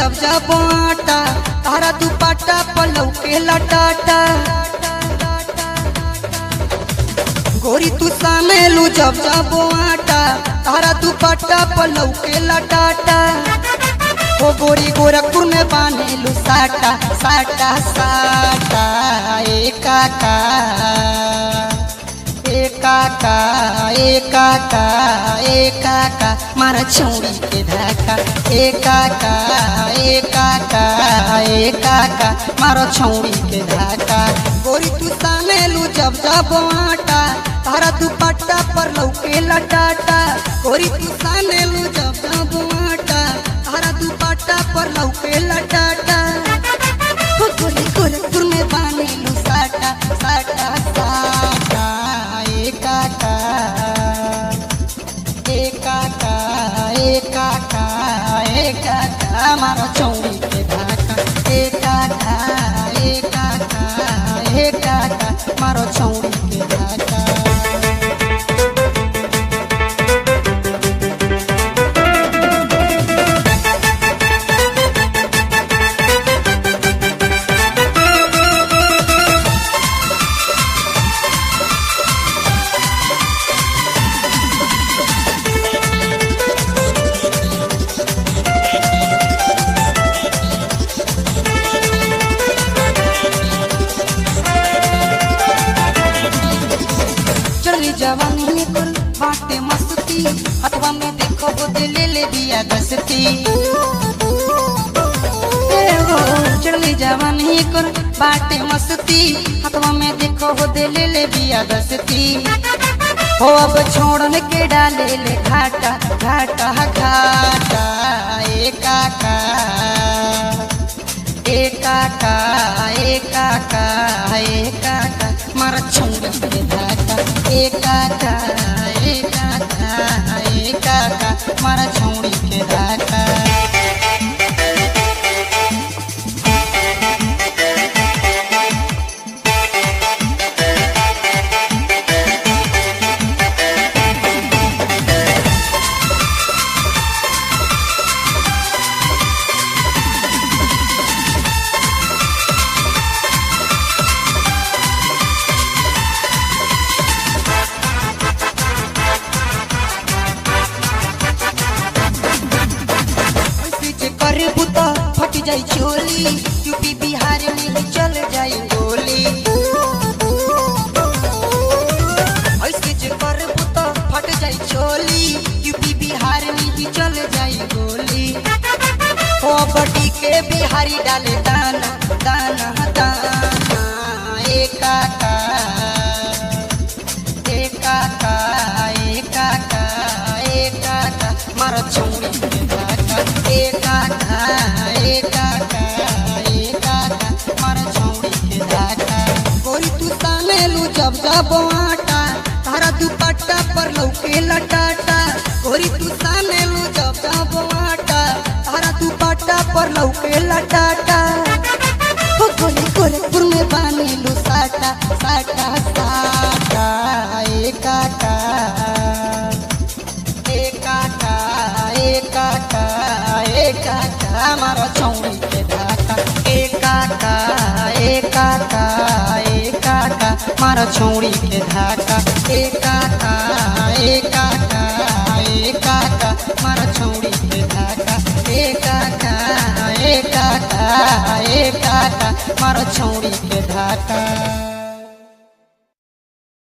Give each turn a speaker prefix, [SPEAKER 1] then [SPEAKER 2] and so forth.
[SPEAKER 1] जब जब आटा तारा दुपट्टा पलौ के लटाटा गोरी तू सानेलू जब जब आटा तारा दुपट्टा पलौ के लटाटा ओ गोरी गोरखपुर में बांधेलू साटा साटा साटा ए काका ए काका ए काका ए काका मारा छौड़ी के धाका ए काका ए काका ए काका मारा छौड़ी के धाका गोरी तू सानेलू जब जब आटा तारा दुपट्टा पर लौके लटाटा गोरी तू सानेलू जब जब आटा तारा दुपट्टा पर लौके लटाटा गोरी गोरखपुर में बांधेलू साटा साटा साटा ए काका ए काका ए काका ए काका मारा चौड़ी के धाका ए काका ए काका ए काका मारा चौड़ी के धाका जवानी कुल बाटे मस्ती हथवा में देखो वो दिल ले दिया दस्ती चढ़ली जवानी कुल बाटे मस्ती हथवा में देखो वो दिल ले दिया दस्ती हो अब छोड़न के डाले ले घाटा घाटा घाटा ए काका ए काका ए काका ए काका मारा छौड़ी के धाका ए काका ए काका ए काका मारा छौड़ी के धाका फट जाई चोली यूपी बिहार में चल जाई गोली ऐसे जे करबू तो फट जाई चोली यूपी बिहार में चल जाई गोली ओ बटी के बिहारी डाले दाना दाना दाना ए काका ए काका ए काका ए काका मारा छौड़ी के धाका ए काका ए काका ए काका मारा छौड़ी के धाका गोरी तू सानेलू जब जब आटा तारा दुपट्टा पर लौके लटाटा गोरी तू सानेलू जब जब आटा तारा दुपट्टा पर लौके लटाटा गोरी गोरखपुर में बांधेलू साटा साटा साटा ए काका ए काका ए काका ए काका मारा छौड़ी के धाका ए काका ए काका ए काका मारा छौड़ी के धाका ए काका ए काका ए काका मारा छौड़ी के धाका ए काका ए काका ए काका मारा छौड़ी के धाका।